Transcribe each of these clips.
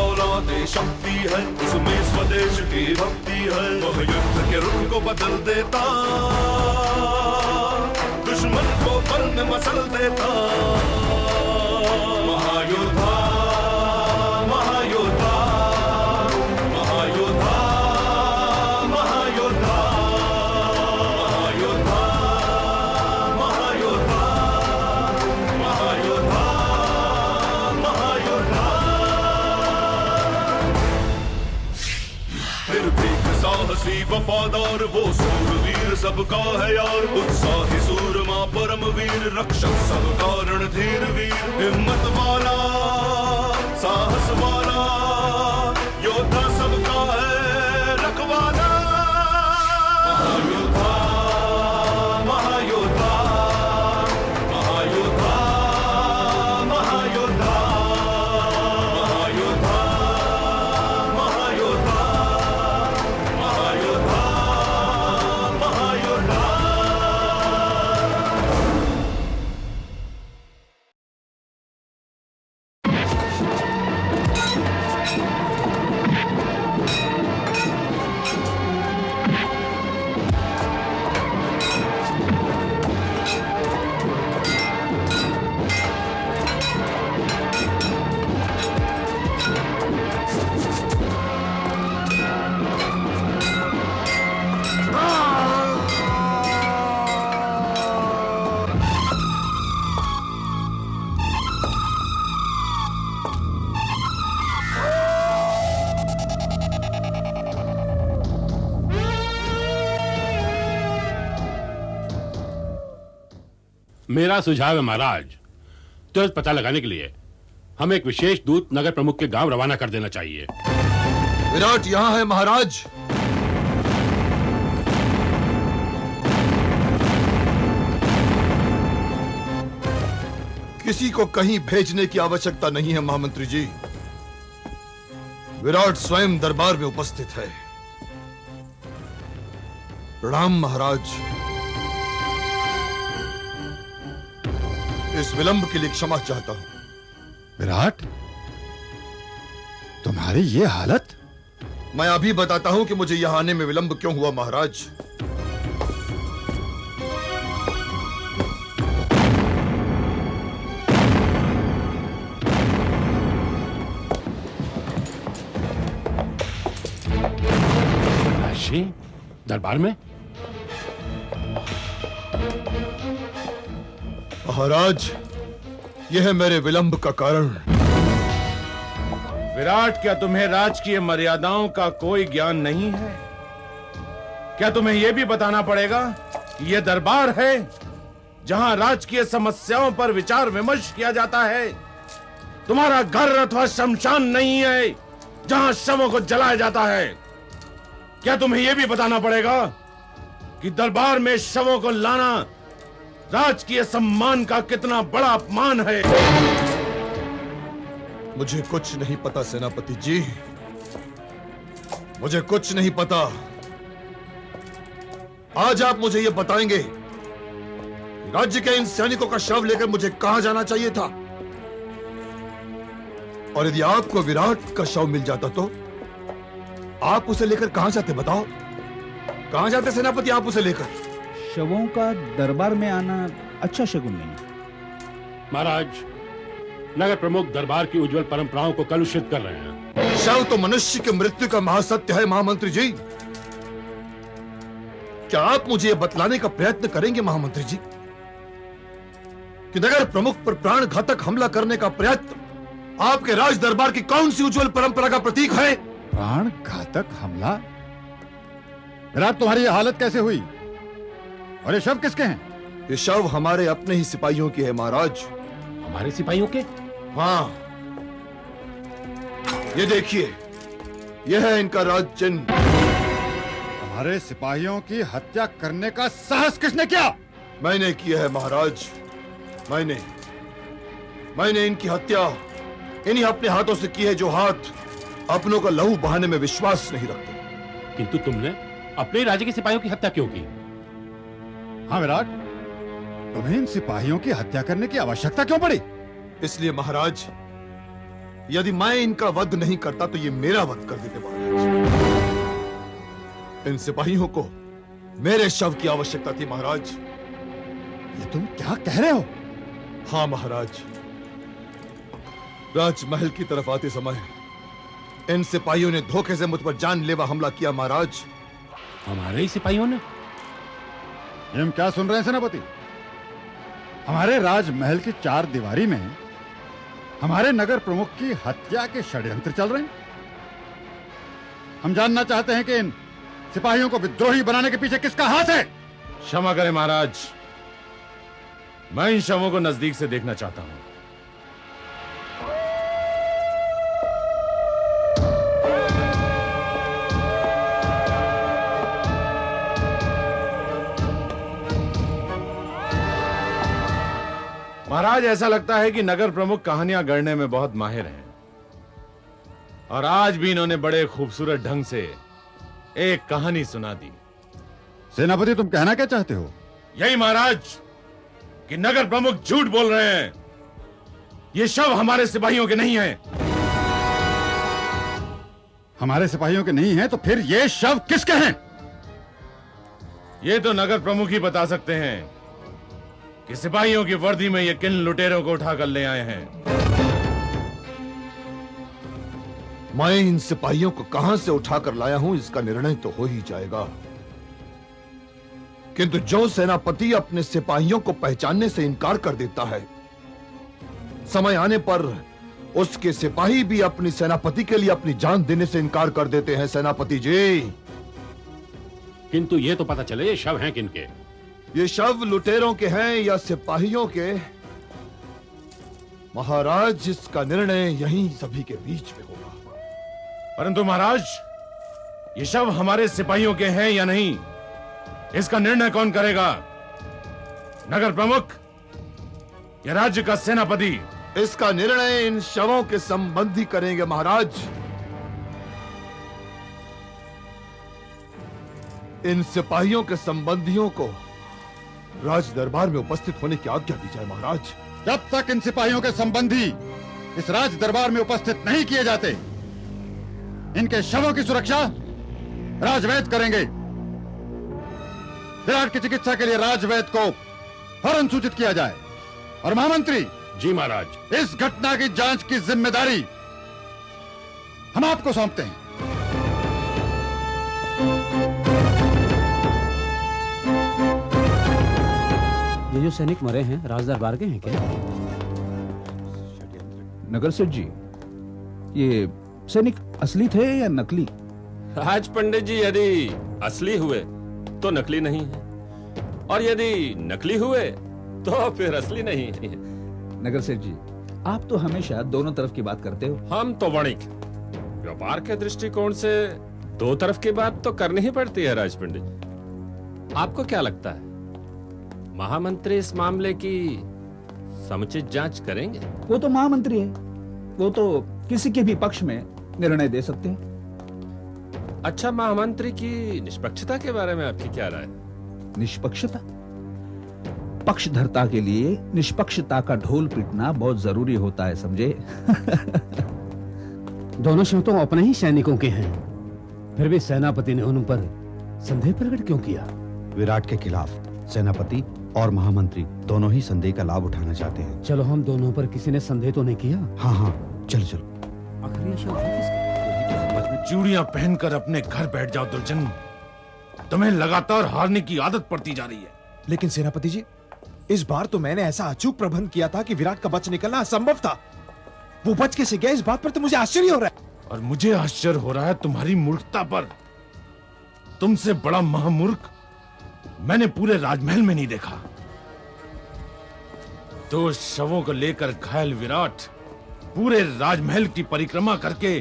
फौलादे शक्ति है, उसमें स्वदेश की भक्ति है। वह युद्ध के रुख को बदल देता, दुश्मन को पल में मसल देता। महायोद्धा, महायोद्धा, महायोद्धा, महायोद्धा, महायोद्धा, महायोद्धा, महायोद्धा, महायोद्धा। निर्भीक साहसी वफादार वो सूरवीर सबका है यार, उत्साही सूरमा परम वीर, रक्षक सब कारण धीर वीर, हिम्मत वाला साहस वाला योद्धा सबका है रखवाला। महायोद्धा, महायोद्धा, महायोद्धा, महायोद्धा, महायोद्धा, महायोद्धा, महायोद्धा, महायोद्धा। मेरा सुझाव है महाराज, तुरंत पता लगाने के लिए हमें एक विशेष दूत नगर प्रमुख के गांव रवाना कर देना चाहिए। विराट यहाँ है महाराज। किसी को कहीं भेजने की आवश्यकता नहीं है महामंत्री जी, विराट स्वयं दरबार में उपस्थित है। प्रणाम महाराज। इस विलंब के लिए क्षमा चाहता हूं। विराट, तुम्हारी ये हालत? मैं अभी बताता हूं कि मुझे यहां आने में विलंब क्यों हुआ महाराज। राशि दरबार में? महाराज, यह है मेरे विलंब का कारण। विराट, क्या तुम्हें राजकीय मर्यादाओं का कोई ज्ञान नहीं है? क्या तुम्हें यह भी बताना पड़ेगा कि यह दरबार है जहां राजकीय समस्याओं पर विचार विमर्श किया जाता है? तुम्हारा घर अथवा शमशान नहीं है जहां शवों को जलाया जाता है। क्या तुम्हें यह भी बताना पड़ेगा कि दरबार में शवों को लाना राजकीय सम्मान का कितना बड़ा अपमान है? मुझे कुछ नहीं पता सेनापति जी, मुझे कुछ नहीं पता। आज आप मुझे यह बताएंगे कि राज्य के इन सैनिकों का शव लेकर मुझे कहां जाना चाहिए था, और यदि आपको विराट का शव मिल जाता तो आप उसे लेकर कहां जाते? बताओ, कहां जाते सेनापति आप उसे लेकर? शवों का दरबार में आना अच्छा शगुन नहीं। महाराज, नगर प्रमुख दरबार की उज्जवल परंपराओं को कलुषित कर रहे हैं। शव तो मनुष्य की मृत्यु का महासत्य है महामंत्री जी। क्या आप मुझे यह बतलाने का प्रयत्न करेंगे महामंत्री जी कि नगर प्रमुख पर प्राणघातक हमला करने का प्रयत्न आपके राज दरबार की कौन सी उज्जवल परंपरा का प्रतीक है? प्राणघातक हमला? विराट, तुम्हारी यह हालत कैसे हुई? और ये शव किसके हैं? ये शव हमारे अपने ही सिपाहियों की है महाराज। हमारे सिपाहियों के? हाँ, ये देखिए, यह है इनका राज चिन्ह। हमारे सिपाहियों की हत्या करने का साहस किसने किया? मैंने किया है महाराज, मैंने इनकी हत्या इन्हीं अपने हाथों से की है, जो हाथ अपनों का लहू बहाने में विश्वास नहीं रखते। किंतु तुमने अपने राज्य के सिपाहियों की हत्या क्यों की? हाँ विराट, तुम्हें इन सिपाहियों की हत्या करने की आवश्यकता क्यों पड़ी? इसलिए महाराज यदि मैं इनका वध नहीं करता तो ये मेरा वध कर देते महाराज। इन सिपाहियों को मेरे शव की आवश्यकता थी महाराज। ये तुम क्या कह रहे हो? हाँ महाराज, राजमहल की तरफ आते समय इन सिपाहियों ने धोखे से मुझ पर जानलेवा हमला किया महाराज। हमारे ही सिपाहियों ने? ये हम क्या सुन रहे हैं सेनापति? हमारे राजमहल की चार दीवारी में हमारे नगर प्रमुख की हत्या के षड्यंत्र चल रहे हैं। हम जानना चाहते हैं कि इन सिपाहियों को विद्रोही बनाने के पीछे किसका हाथ है? क्षमा करें महाराज, मैं इन शवों को नजदीक से देखना चाहता हूं। महाराज, ऐसा लगता है कि नगर प्रमुख कहानियां गढ़ने में बहुत माहिर हैं और आज भी इन्होंने बड़े खूबसूरत ढंग से एक कहानी सुना दी। सेनापति, तुम कहना क्या चाहते हो? यही महाराज कि नगर प्रमुख झूठ बोल रहे हैं। ये शव हमारे सिपाहियों के नहीं हैं। हमारे सिपाहियों के नहीं हैं तो फिर ये शव किसके हैं? ये तो नगर प्रमुख ही बता सकते हैं कि सिपाहियों की वर्दी में ये किन लुटेरों को उठाकर ले आए हैं। मैं इन सिपाहियों को कहां से उठाकर लाया हूं इसका निर्णय तो हो ही जाएगा, किंतु जो सेनापति अपने सिपाहियों को पहचानने से इनकार कर देता है, समय आने पर उसके सिपाही भी अपनी सेनापति के लिए अपनी जान देने से इनकार कर देते हैं सेनापति जी। किंतु ये तो पता चले ये शव हैं किनके? ये शव लुटेरों के हैं या सिपाहियों के, महाराज इसका निर्णय यहीं सभी के बीच में होगा। परंतु महाराज, ये शव हमारे सिपाहियों के हैं या नहीं, इसका निर्णय कौन करेगा? नगर प्रमुख या राज्य का सेनापति? इसका निर्णय इन शवों के संबंधी करेंगे महाराज। इन सिपाहियों के संबंधियों को राज दरबार में उपस्थित होने की आज्ञा दी जाए महाराज। जब तक इन सिपाहियों के संबंधी इस राज दरबार में उपस्थित नहीं किए जाते, इनके शवों की सुरक्षा राजवैद्य करेंगे। विराट की चिकित्सा के लिए राजवैद्य को फौरन सूचित किया जाए। और महामंत्री जी महाराज, इस घटना की जांच की जिम्मेदारी हम आपको सौंपते हैं। ये जो सैनिक मरे हैं राज दरबार के हैं क्या? नगर सेठ जी, ये सैनिक असली थे या नकली? राज पंडित जी, यदि असली हुए तो नकली नहीं है, और यदि नकली हुए तो फिर असली नहीं है। नगर सेठ जी, आप तो हमेशा दोनों तरफ की बात करते हो। हम तो वणिक व्यापार के दृष्टिकोण से दो तरफ की बात तो करनी ही पड़ती है। राज पंडित जी, आपको क्या लगता है महामंत्री इस मामले की समुचित जांच करेंगे? वो तो महामंत्री है, वो तो किसी के भी पक्ष में निर्णय दे सकते हैं। अच्छा, महामंत्री की निष्पक्षता के बारे में आपकी क्या राय है? निष्पक्षता? पक्षधरता के लिए निष्पक्षता का ढोल पीटना बहुत जरूरी होता है, समझे? दोनों शव तो अपने ही सैनिकों के हैं, फिर भी सेनापति ने उन पर संदेह प्रकट क्यों किया? विराट के खिलाफ सेनापति और महामंत्री दोनों ही संदेह का लाभ उठाना चाहते हैं। चलो, हम दोनों पर किसी ने संदेह तो नहीं किया? हाँ हाँ, चलो चलो। आखिर ये शव है किसका? चूड़ियां पहनकर अपने घर बैठ जाओ दुर्जन, तुम्हें लगातार हारने की आदत पड़ती जा रही है। लेकिन सेनापति जी, इस बार तो मैंने ऐसा अचूक प्रबंध किया था कि विराट का बच निकलना असंभव था। वो बच कैसे गया, इस बात पर तो मुझे आश्चर्य हो रहा है। और मुझे आश्चर्य हो रहा है तुम्हारी मूर्खता पर। तुमसे बड़ा महामूर्ख मैंने पूरे राजमहल में नहीं देखा। दो शवों को लेकर घायल विराट पूरे राजमहल की परिक्रमा करके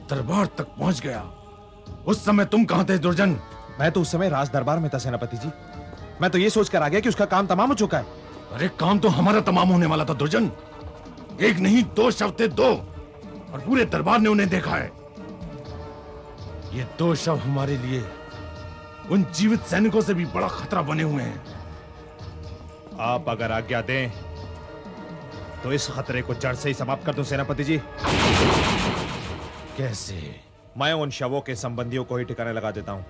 दरबार तक पहुंच गया। उस समय तुम कहां थे दुर्जन? मैं तो उस समय राज दरबार में था सेनापति जी। मैं तो ये सोचकर आ गया कि उसका काम तमाम हो चुका है। अरे, काम तो हमारा तमाम होने वाला था दुर्जन। एक नहीं, दो शव थे, दो, और पूरे दरबार ने उन्हें देखा है। ये दो शव हमारे लिए उन जीवित सैनिकों से भी बड़ा खतरा बने हुए हैं। आप अगर आज्ञा दें तो इस खतरे को जड़ से ही समाप्त कर दूं सेनापति जी। कैसे? मैं उन शवों के संबंधियों को ही ठिकाने लगा देता हूं।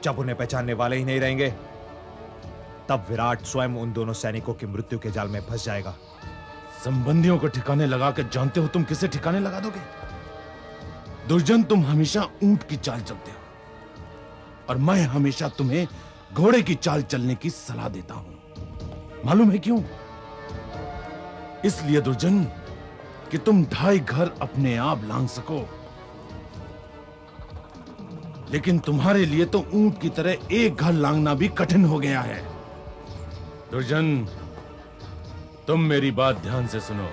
जब उन्हें पहचानने वाले ही नहीं रहेंगे, तब विराट स्वयं उन दोनों सैनिकों की मृत्यु के जाल में फंस जाएगा। संबंधियों को ठिकाने लगा के जानते हो तुम किसे ठिकाने लगा दोगे? दुर्जन, तुम हमेशा ऊंट की चाल चलते हो और मैं हमेशा तुम्हें घोड़े की चाल चलने की सलाह देता हूं। मालूम है क्यों? इसलिए दुर्जन कि तुम 2.5 घर अपने आप लांग सको, लेकिन तुम्हारे लिए तो ऊंट की तरह 1 घर लांगना भी कठिन हो गया है। दुर्जन, तुम मेरी बात ध्यान से सुनो।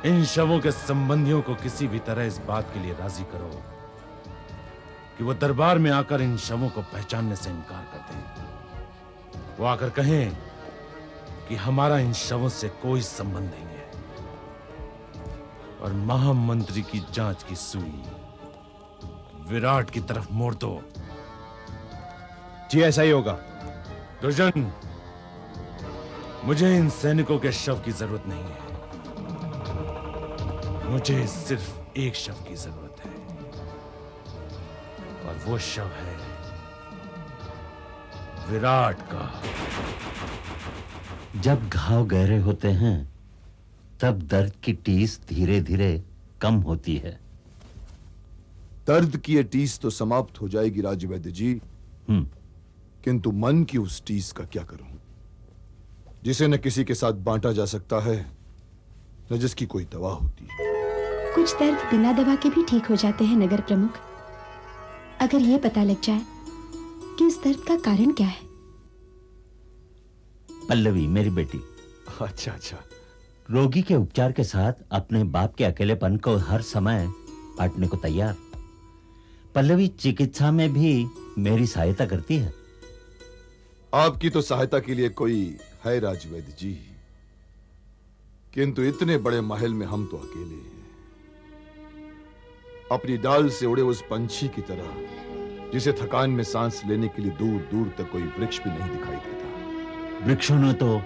इन शवों के संबंधियों को किसी भी तरह इस बात के लिए राजी करो कि वो दरबार में आकर इन शवों को पहचानने से इनकार कर दें। वो आकर कहें कि हमारा इन शवों से कोई संबंध नहीं है और महामंत्री की जांच की सुई विराट की तरफ मोड़ दो। जी ऐसा ही होगा। दुर्जन, मुझे इन सैनिकों के शव की जरूरत नहीं है, मुझे सिर्फ एक शव की जरूरत है और वो शव है विराट का। जब घाव गहरे होते हैं तब दर्द की टीस धीरे धीरे कम होती है। दर्द की ये टीस तो समाप्त हो जाएगी राजवैद्य जी, किंतु मन की उस टीस का क्या करूं, जिसे न किसी के साथ बांटा जा सकता है न जिसकी कोई दवा होती है। कुछ दर्द बिना दवा के भी ठीक हो जाते हैं नगर प्रमुख, अगर ये पता लग जाए कि इस दर्द का कारण क्या है। पल्लवी मेरी बेटी। अच्छा अच्छा। रोगी के उपचार के साथ अपने बाप के अकेलेपन को हर समय बांटने को तैयार। पल्लवी चिकित्सा में भी मेरी सहायता करती है। आपकी तो सहायता के लिए कोई है राजवैद्य जी, किंतु इतने बड़े महल में हम तो अकेले हैं, अपनी डाल से उड़े उस पंछी की तरह जिसे थकान में सांस लेने के लिए दूर दूर तक कोई वृक्ष भी नहीं दिखाई देता। वृक्षों ने तो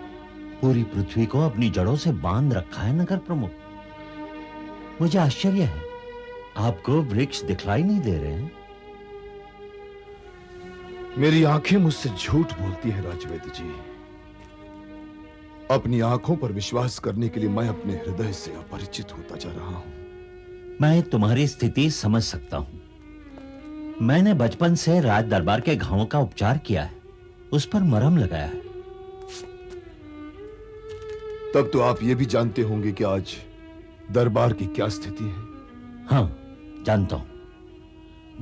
पूरी पृथ्वी को अपनी जड़ों से बांध रखा है नगर प्रमुख। मुझे आश्चर्य है आपको वृक्ष दिखलाई नहीं दे रहे हैं। मेरी आंखें मुझसे झूठ बोलती है राजवैद्य जी। अपनी आंखों पर विश्वास करने के लिए मैं अपने हृदय से अपरिचित होता जा रहा हूं। मैं तुम्हारी स्थिति समझ सकता हूं। मैंने बचपन से राज दरबार के घावों का उपचार किया है, उस पर मरहम लगाया है। तब तो आप ये भी जानते होंगे कि आज दरबार की क्या स्थिति है। हाँ, जानता हूं।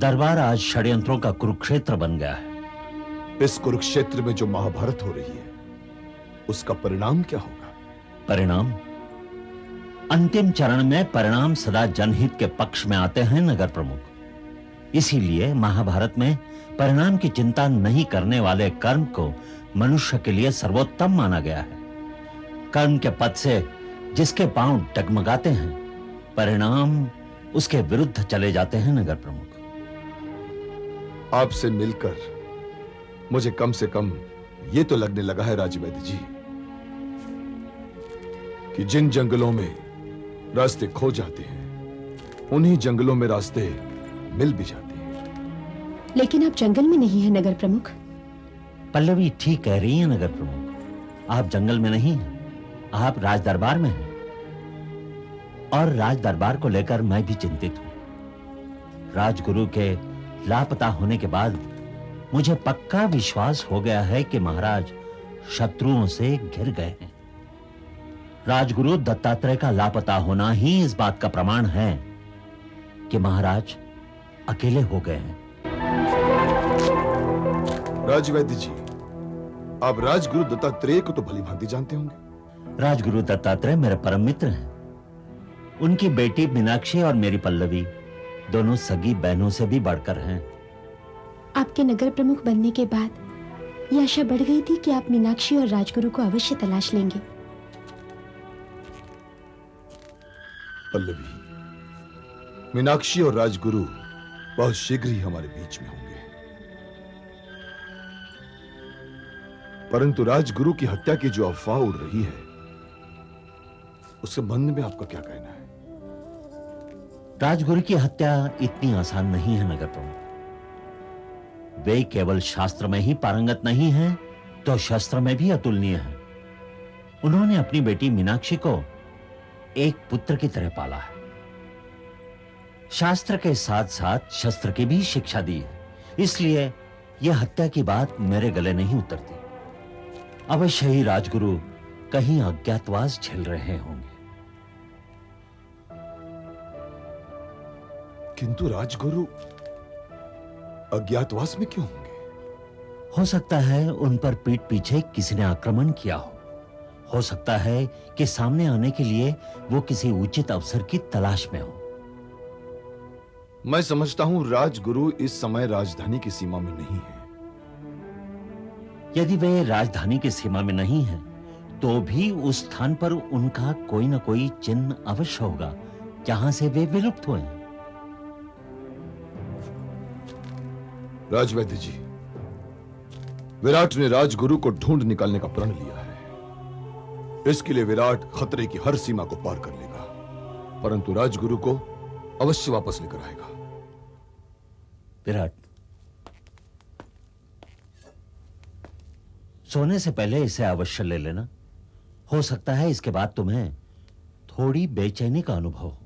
दरबार आज षड्यंत्रों का कुरुक्षेत्र बन गया है। इस कुरुक्षेत्र में जो महाभारत हो रही है, उसका परिणाम क्या होगा? परिणाम? अंतिम चरण में परिणाम सदा जनहित के पक्ष में आते हैं नगर प्रमुख। इसीलिए महाभारत में परिणाम की चिंता नहीं करने वाले कर्म को मनुष्य के लिए सर्वोत्तम माना गया है। कर्म के पथ से जिसके पांव डगमगाते हैं, परिणाम उसके विरुद्ध चले जाते हैं नगर प्रमुख। आपसे मिलकर मुझे कम से कम ये तो लगने लगा है राजवैद्य जी कि जिन जंगलों में रास्ते खो जाते हैं, उन्हीं जंगलों में रास्ते मिल भी जाते हैं। लेकिन आप जंगल में नहीं है नगर प्रमुख। पल्लवी ठीक कह रही है नगर प्रमुख। आप जंगल में नहीं हैं, आप राज दरबार में हैं। और राज दरबार को लेकर मैं भी चिंतित हूं। राजगुरु के लापता होने के बाद मुझे पक्का विश्वास हो गया है कि महाराज शत्रुओं से घिर गए हैं। राजगुरु दत्तात्रेय का लापता होना ही इस बात का प्रमाण है कि महाराज अकेले हो गए हैं। राजवैद्य जी, आप राजगुरु दत्तात्रेय को तो भली भांति जानते होंगे। राजगुरु दत्तात्रेय मेरे परम मित्र हैं। उनकी बेटी मीनाक्षी और मेरी पल्लवी दोनों सगी बहनों से भी बढ़कर हैं। आपके नगर प्रमुख बनने के बाद यह आशा बढ़ गई थी कि आप मीनाक्षी और राजगुरु को अवश्य तलाश लेंगे। पल्लवी, मीनाक्षी और राजगुरु बहुत शीघ्र ही हमारे बीच में होंगे, परंतु राजगुरु की हत्या की जो अफवाह उड़ रही है, उसके संबंध में आपका क्या कहना है? राजगुरु की हत्या इतनी आसान नहीं है नगर प्रमुख। वे केवल शास्त्र में ही पारंगत नहीं हैं, तो शस्त्र में भी अतुलनीय हैं। उन्होंने अपनी बेटी मीनाक्षी को एक पुत्र की तरह पाला है। शास्त्र के साथ साथ शस्त्र की भी शिक्षा दी है। इसलिए यह हत्या की बात मेरे गले नहीं उतरती। अवश्य ही राजगुरु कहीं अज्ञातवास झेल रहे होंगे। किंतु राजगुरु अज्ञातवास में क्यों होंगे? हो सकता है उन पर पीठ पीछे किसी ने आक्रमण किया हो सकता है कि सामने आने के लिए वो किसी उचित अवसर की तलाश में हो। मैं समझता हूं राजगुरु इस समय राजधानी की सीमा में नहीं है। यदि वे राजधानी की सीमा में नहीं है, तो भी उस स्थान पर उनका कोई न कोई चिन्ह अवश्य होगा जहां से वे विलुप्त हुए। राजवैद्य जी, विराट ने राजगुरु को ढूंढ निकालने का प्रण लिया है। इसके लिए विराट खतरे की हर सीमा को पार कर लेगा, परंतु राजगुरु को अवश्य वापस लेकर आएगा। विराट, सोने से पहले इसे अवश्य ले लेना। हो सकता है इसके बाद तुम्हें थोड़ी बेचैनी का अनुभव हो,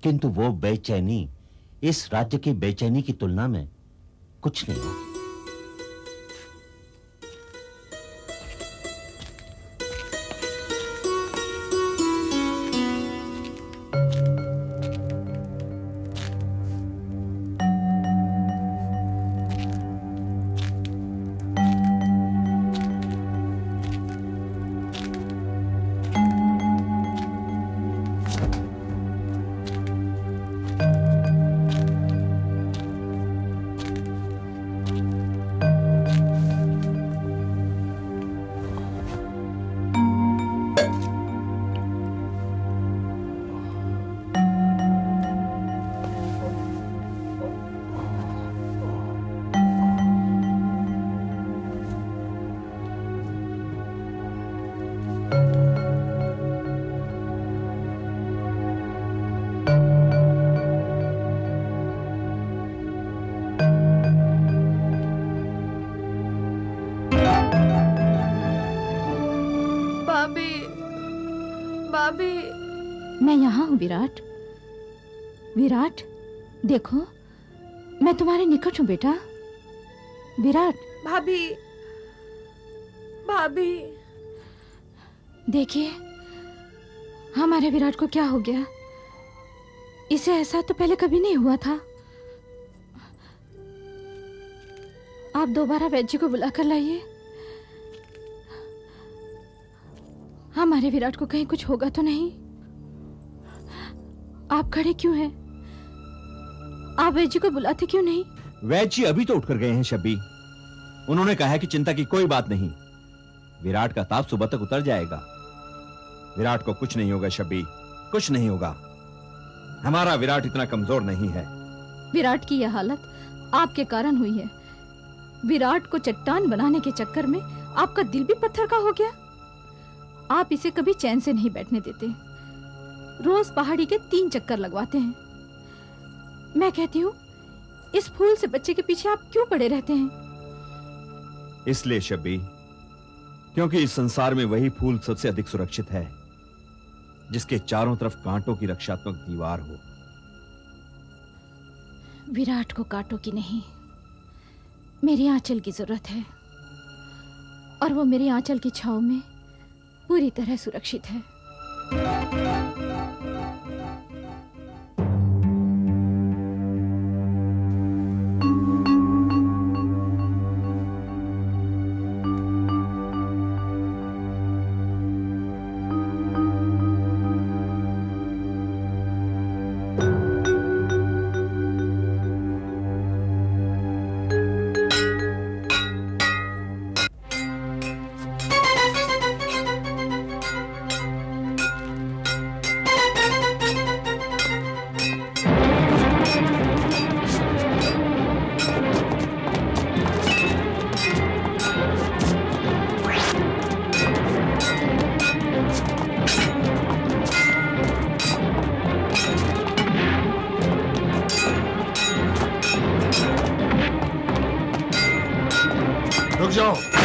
किंतु वो बेचैनी इस राज्य की बेचैनी की तुलना में कुछ नहीं होगी। मैं यहाँ हूँ विराट। विराट, देखो मैं तुम्हारे निकट हूँ बेटा। विराट। भाभी, भाभी। देखिए हमारे विराट को क्या हो गया। इसे ऐसा तो पहले कभी नहीं हुआ था। आप दोबारा वैद्य जी को बुलाकर लाइए। हमारे विराट को कहीं कुछ होगा तो नहीं। आप खड़े क्यों हैं? आप वैद्य जी को बुलाते क्यों नहीं? वैद्य जी अभी तो उठकर गए हैं शब्बी। उन्होंने कहा है कि चिंता की कोई बात नहीं, विराट का ताप सुबह तक उतर जाएगा। विराट को कुछ नहीं होगा शब्बी, कुछ नहीं होगा। हमारा विराट इतना कमजोर नहीं है। विराट की यह हालत आपके कारण हुई है। विराट को चट्टान बनाने के चक्कर में आपका दिल भी पत्थर का हो गया। आप इसे कभी चैन से नहीं बैठने देते। रोज पहाड़ी के 3 चक्कर लगवाते हैं। मैं कहती हूँ इस फूल से बच्चे के पीछे आप क्यों पड़े रहते हैं? इसलिए शब्बी, क्योंकि इस संसार में वही फूल सबसे अधिक सुरक्षित है जिसके चारों तरफ कांटों की रक्षात्मक दीवार हो। विराट को कांटों की नहीं, मेरी आंचल की जरूरत है, और वो मेरी आंचल की छांव में पूरी तरह सुरक्षित है। जाओ।